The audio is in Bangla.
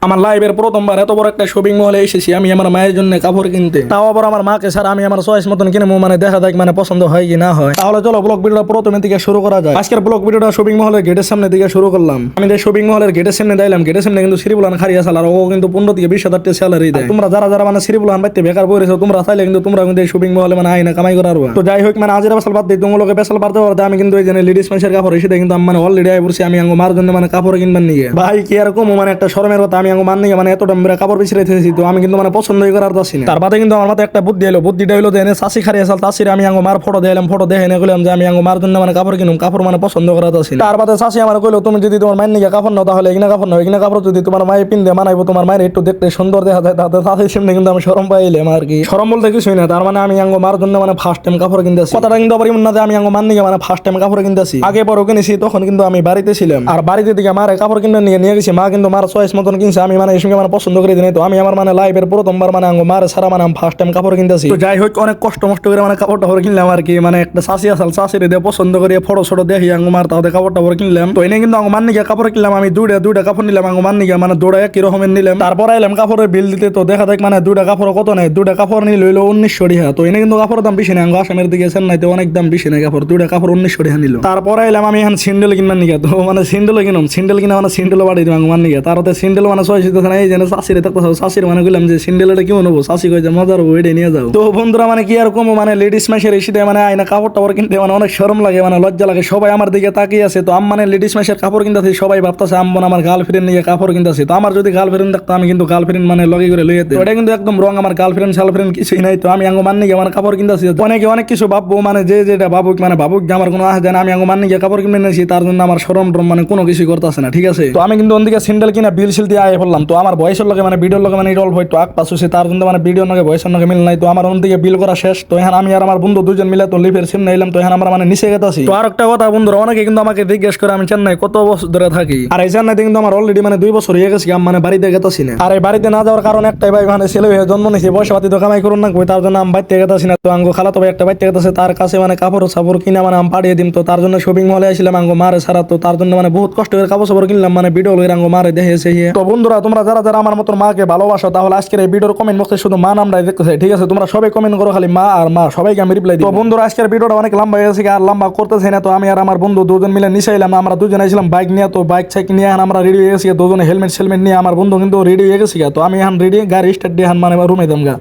আমার লাইফের প্রথমবার এত বড় একটা শপিং মলে এসেছি আমি আমার মায়ের জন্য কাপড় কিনতে, তাও আবার আমার মাকে ছাড়া আমি আমার চয়েস মতন কিনে মানে দেখা যাক মানে পছন্দ হয় কি না হয়। তাহলে চলো ব্লগ ভিডিওটা প্রথমে দিকে শুরু করা যায়। আজকের ব্লগ ভিডিওটা শপিং মহলের গেটের সামনে দিকে শুরু করলাম। আমি যে শপিং মহলের গেটের সামনে দিলাম, গেটের সামনে কিন্তু শ্রীবুলান খারিয়া সালার ও কিন্তু 15 থেকে 20 হাজার টাকা স্যালারি দেয়। তোমরা যারা যারা মানে শ্রীবুলান বাইতে বেকার বইরেছো তোমরা চাইলে কিন্তু তোমরা কিন্তু এই শপিং মহলে মানে আইনা কামাই করার। তো যাই হোক মানে আজের বেসাল বাদ দিই, তোমাকে বেসাল পারতে পারতে আমি কিন্তু এই যে লেডিস মানুষের কাপড় এসে কিন্তু আমি মানে অলরেডি আই পড়ছি আমি মার জন্য মানে কাপড় কিনবার নিয়ে। ভাই কি এরকম মানে একটা শরমের কথা, আমি মান নিয়ে মানে এতটা কাপড় পিছিয়ে রেখেছি, তো আমি কিন্তু মানে পছন্দই করার দছি না। তার বাদে কিন্তু আমার মাথায় একটা বুদ্ধি এলো, বুদ্ধিটা হলো যে চাষি খারি আসাল চাষির আমি মার ফটো দিলাম, ফটো দেখে নিয়ে গেলাম যে আমি মার জন্য মানে কাপড় কিনুম, কাপড় মানে পছন্দ করার দছি না। তার বাদে চাষি আমার কইলো তুমি যদি তোমার মায়ের নিয়ে কাপড় নাও তাহলে এগিনা কাপড় নাও, এগিনা কাপড় যদি তোমার মায়ের পিন দিয়ে মানাইবো, তোমার মায়ের একটু দেখতে সুন্দর দেখা যায়, তাতে চাষির সামনে কিন্তু আমি শরম পাইলাম আর কি। শরম বলতে কিছুই না, তার মানে আমি মার জন্য মানে ফার্স্ট টাইম কাপড় কিনতেছি। কথাটা কিন্তু আবার এমন না যে আমি মার নিয়ে মানে ফার্স্ট টাইম কাপড় কিনতেছি, আগে পরও কিনেছি, তখন কিন্তু আমি বাড়িতে ছিলাম। আর বাড়িতে দিকে মার কাপড় কিনে নিয়ে গেছি, মা কিন্তু মার চয়েস মতন কিনছে, আমি মানে এই সঙ্গে মানে পছন্দ করে দিই। তো আমি আমার মানে লাইফের প্রথমবার মানে মার সারা মানে ফার্স্ট টাইম কাপড় কিনতেছি। তো যাই হোক অনেক কষ্ট মষ্ট করে মানে কাপড় টাপড় কিনলাম আর কি। মানে একটা চাষি আসাল চাষির দিয়ে পছন্দ করে ফটো ছোটো দেখি মার তাহলে কাপড় টাপড় কিনলাম। তো এনে কিন্তু মান নিয়ে কাপড় কিনলাম আমি দুইটা কাপড় নিলাম মান নিয়ে, মানে দুটা একই রকমের নিলাম। তারপর আইলাম কাপড়ের বিল দিতে, তো দেখা যাক মানে দুইটা কাপড় কত নেই, দুইটা কাপড় নিয়ে লইলো 1900 টাকা। তো এনে কিন্তু কাপড়ের দাম বেশি না, আসামের দিকে চেন্নাইতে অনেক দাম বেশি না কাপড়, দুইটা কাপড় 1900 টাকা নিল। তারপর আইলাম আমি এখন সিন্ডেল কিনবার নিয়ে, তো মানে সিন্ডেল কিনুম, সিন্ডেল কিনা মানে সিন্ডেল বাড়ি দিলাম মান নিয়ে। তার সিন্ডেল মানে চয়েস হইতেছে না, এই যে চাষিরে থাকতে চাষির মানে কইলাম যে সিন্ডেলটা কেমন হবো, চাষি কই যে মজার হবো এটা নিয়ে যাও। তো বন্ধুরা মানে কি আর কম মানে লেডিস মাসের এসে মানে আইনা কাপড় টাপড় কিনতে মানে অনেক শরম লাগে, মানে লজ্জা লাগে, সবাই আমার দিকে তাকিয়ে আছে। তো আমি মানে লেডিস মাসের কাপড় কিনতেছি, সবাই ভাবতেছে আমি আমার গার্লফ্রেন্ড নিয়ে কাপড় কিনতেছি। তো আমার যদি গার্লফ্রেন্ড থাকতো আমি কিন্তু গার্লফ্রেন্ড মানে লগে করে লইয়ে যেতাম, ওটা কিন্তু একদম রং, আমার গার্লফ্রেন্ড সালফ্রেন্ড কিছুই নাই। তো আমি মান নিয়ে মানে কাপড় কিনতেছি, অনেকে অনেক কিছু ভাববো, মানে যে যেটা ভাবুক মানে ভাবুক যে আমার কোনো আহ যায় না, আমি মান নিয়ে কাপড় কিনে নিয়েছি, তার জন্য আমার শরম টরম মানে কোনো কিছু করতেছে না, ঠিক আছে। তো আমি কিন্তু অন্যদিকে সিন্ডেল কিনা বিল সিল দিয়ে আয় পড়লাম। তো আমার বয়সের লগে মানে ভিডিওর লগে মানে ইডল হয়তো আগ পাশ হচ্ছে, তার জন্য মানে ভিডিওর লগে বয়সের লগে মিল নাই। তো আমার অন্যদিকে বিল করা শেষ। তো এখন আমি আর আমার বন্ধু দুজন মিলে তো লিফের সিম নিলাম। তো এখন আমরা মানে নিচে গেছি। তো আর একটা কথা বন্ধুরা, অনেকে কিন্তু আমাকে জিজ্ঞেস করে আমি চেন্নাই কত বছর ধরে থাকি, আর এই চেন্নাইতে কিন্তু আমার অলরেডি মানে 2 বছর হয়ে গেছে আমি মানে বাড়িতে গেতাছি না। আর এই বাড়িতে না যাওয়ার কারণ একটাই, ভাই মানে ছেলে হয়ে জন্ম নিয়েছি, পয়সা পাতি তো কামাই করুন না, তার জন্য আমি বাড়িতে গেতাছি না। তো আঙ্গো খালাতো ভাই একটা বাড়িতে গেতাছে, তার কাছে মানে কাপড় সাপড় কিনা মানে আমি পাঠিয়ে দিম। তো তার জন্য শপিং মলে আসলাম আঙ্গো মারে ছাড়া। তো তার জন্য মানে বহুত কষ্ট করে কাপড় সাপড় কিনলাম, মানে ভিডিও লই আঙ্গো মারে দেখেছে। তো বন্ধুরা তোমরা যারা যারা আমার মতন মাকে ভালোবাসো তাহলে আজকের এই ভিডিওর কমেন্ট বক্সে শুধু মা নামটাই দেখতেছে, ঠিক আছে। তোমরা সবাই কমেন্ট করো খালি মা আর মা, সবাইকে আমি রিপ্লাই দিই। তো বন্ধুরা আজকের ভিডিওটা অনেক লম্বা হয়ে গেছে আর লম্বা করতেছে না। তো আমি আর আমার বন্ধু দুজন মিলে নিচে এলাম, আমরা দুজন আইছিলাম বাইক নিয়ে। তো বাইক সাইকেল নিয়ে আমরা রেডি হয়ে গেছি, দুজনে হেলমেট সেলমেট নিয়ে আমার বন্ধু কিন্তু রেডি হয়ে গেছি। তো আমি এখন রেডি, গাড়ি স্টার্ট দিয়ে মানে রুমে দাম গা।